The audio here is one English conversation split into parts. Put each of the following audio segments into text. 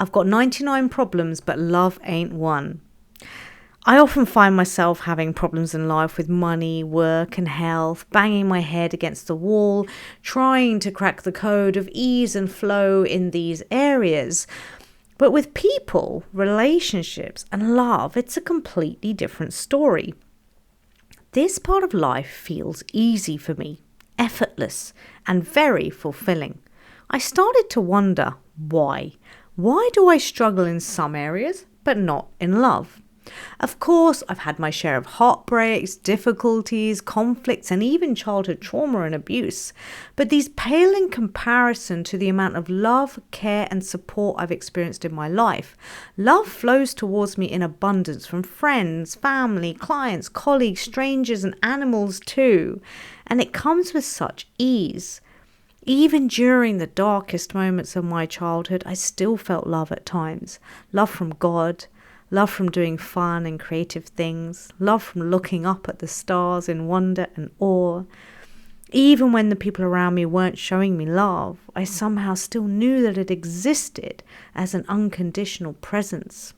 I've got 99 problems, but love ain't one. I often find myself having problems in life with money, work and health, banging my head against the wall, trying to crack the code of ease and flow in these areas. But with people, relationships and love, it's a completely different story. This part of life feels easy for me, effortless and very fulfilling. I started to wonder why. Why do I struggle in some areas but not in love? Of course, I've had my share of heartbreaks, difficulties, conflicts, and even childhood trauma and abuse. But these pale in comparison to the amount of love, care, and support I've experienced in my life. Love flows towards me in abundance from friends, family, clients, colleagues, strangers, and animals too. And it comes with such ease. Even during the darkest moments of my childhood, I still felt love at times. Love from God. Love from doing fun and creative things. Love from looking up at the stars in wonder and awe. Even when the people around me weren't showing me love, I somehow still knew that it existed as an unconditional presence.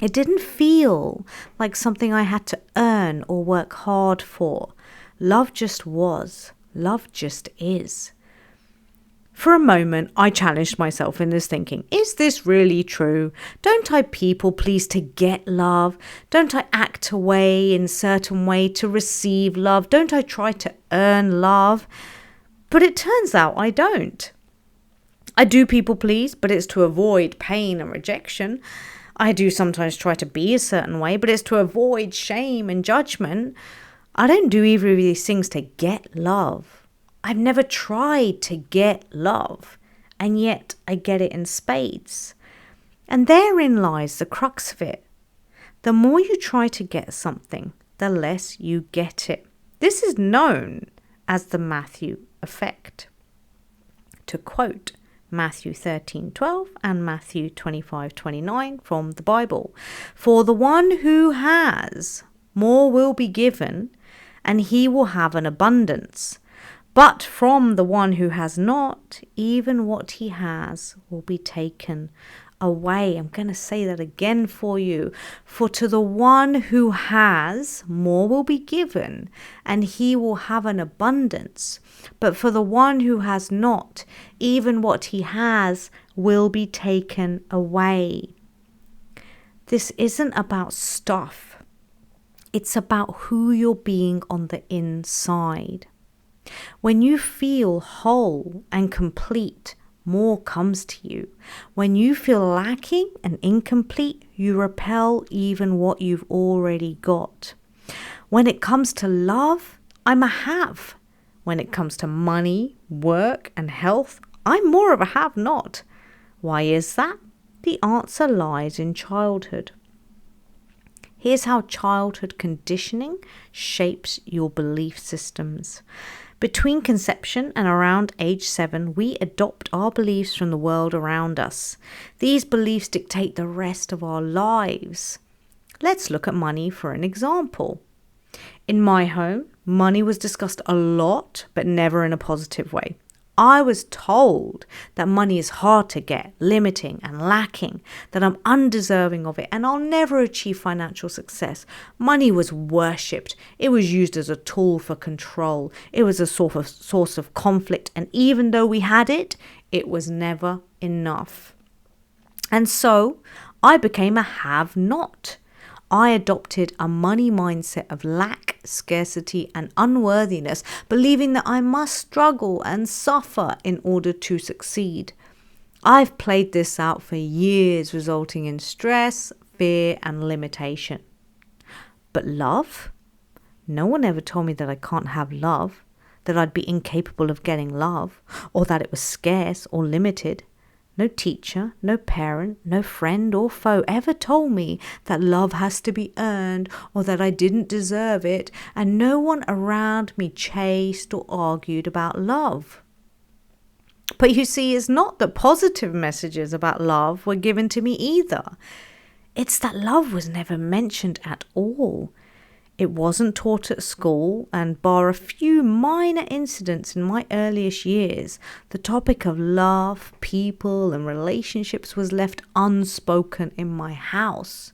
It didn't feel like something I had to earn or work hard for. Love just was. Love just is. For a moment, I challenged myself in this thinking. Is this really true? Don't I people please to get love? Don't I act away in a certain way to receive love? Don't I try to earn love? But it turns out I don't. I do people please, but it's to avoid pain and rejection. I do sometimes try to be a certain way, but it's to avoid shame and judgment. I don't do either of these things to get love. I've never tried to get love, and yet I get it in spades. And therein lies the crux of it. The more you try to get something, the less you get it. This is known as the Matthew effect. To quote Matthew 13:12 and Matthew 25:29 from the Bible, "For the one who has, more will be given, and he will have an abundance. But from the one who has not, even what he has will be taken away." I'm going to say that again for you. "For to the one who has, more will be given, and he will have an abundance. But for the one who has not, even what he has will be taken away." This isn't about stuff. It's about who you're being on the inside. When you feel whole and complete, more comes to you. When you feel lacking and incomplete, you repel even what you've already got. When it comes to love, I'm a have. When it comes to money, work, and health, I'm more of a have-not. Why is that? The answer lies in childhood. Here's how childhood conditioning shapes your belief systems. Between conception and around age 7, we adopt our beliefs from the world around us. These beliefs dictate the rest of our lives. Let's look at money for an example. In my home, money was discussed a lot, but never in a positive way. I was told that money is hard to get, limiting and lacking, that I'm undeserving of it and I'll never achieve financial success. Money was worshipped. It was used as a tool for control. It was a source of conflict, and even though we had it, it was never enough. And so I became a have-not. I adopted a money mindset of lack, scarcity, and unworthiness, believing that I must struggle and suffer in order to succeed. I've played this out for years, resulting in stress, fear, and limitation. But love? No one ever told me that I can't have love, that I'd be incapable of getting love, or that it was scarce or limited. No teacher, no parent, no friend or foe ever told me that love has to be earned or that I didn't deserve it, and no one around me chased or argued about love. But you see, it's not that positive messages about love were given to me either. It's that love was never mentioned at all. It wasn't taught at school, and bar a few minor incidents in my earliest years, the topic of love, people, and relationships was left unspoken in my house.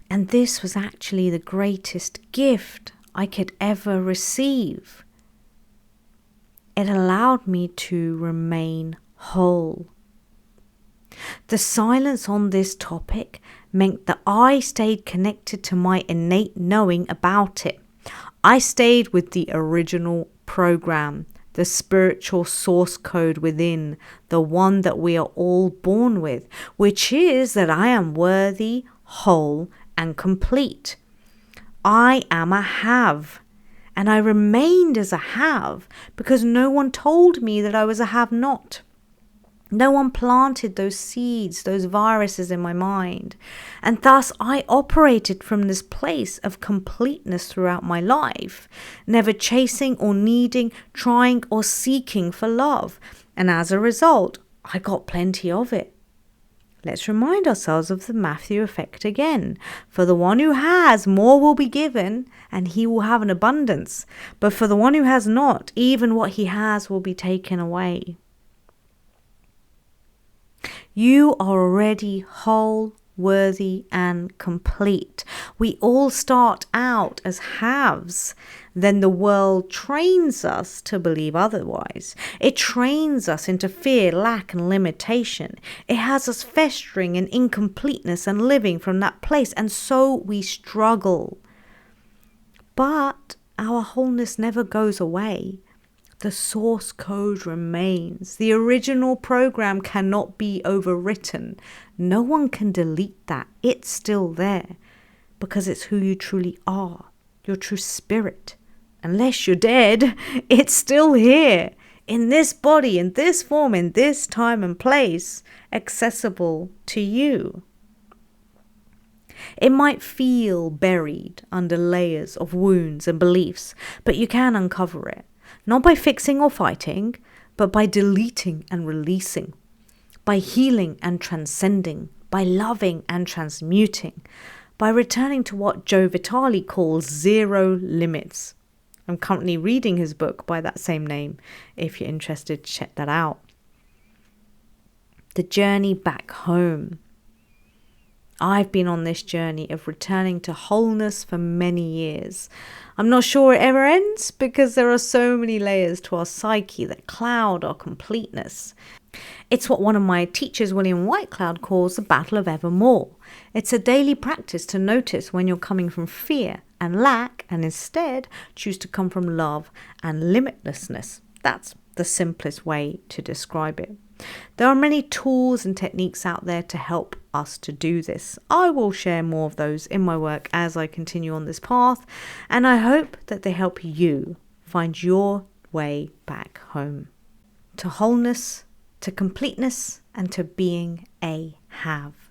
And this was actually the greatest gift I could ever receive. It allowed me to remain whole. The silence on this topic meant that I stayed connected to my innate knowing about it. I stayed with the original program, the spiritual source code within, the one that we are all born with, which is that I am worthy, whole, and complete. I am a have, and I remained as a have because no one told me that I was a have not. No one planted those seeds, those viruses in my mind. And thus I operated from this place of completeness throughout my life, never chasing or needing, trying or seeking for love. And as a result, I got plenty of it. Let's remind ourselves of the Matthew effect again. For the one who has, more will be given, and he will have an abundance. But for the one who has not, even what he has will be taken away. You are already whole, worthy, and complete. We all start out as haves. Then the world trains us to believe otherwise. It trains us into fear, lack, and limitation. It has us festering in incompleteness and living from that place, and so we struggle. But our wholeness never goes away. The source code remains. The original program cannot be overwritten. No one can delete that. It's still there because it's who you truly are, your true spirit. Unless you're dead, it's still here in this body, in this form, in this time and place, accessible to you. It might feel buried under layers of wounds and beliefs, but you can uncover it. Not by fixing or fighting, but by deleting and releasing, by healing and transcending, by loving and transmuting, by returning to what Joe Vitale calls zero limits. I'm currently reading his book by that same name. If you're interested, check that out. The journey back home. I've been on this journey of returning to wholeness for many years. I'm not sure it ever ends because there are so many layers to our psyche that cloud our completeness. It's what one of my teachers, William Whitecloud, calls the battle of evermore. It's a daily practice to notice when you're coming from fear and lack and instead choose to come from love and limitlessness. That's the simplest way to describe it. There are many tools and techniques out there to help us to do this. I will share more of those in my work as I continue on this path, and I hope that they help you find your way back home to wholeness, to completeness, and to being a have.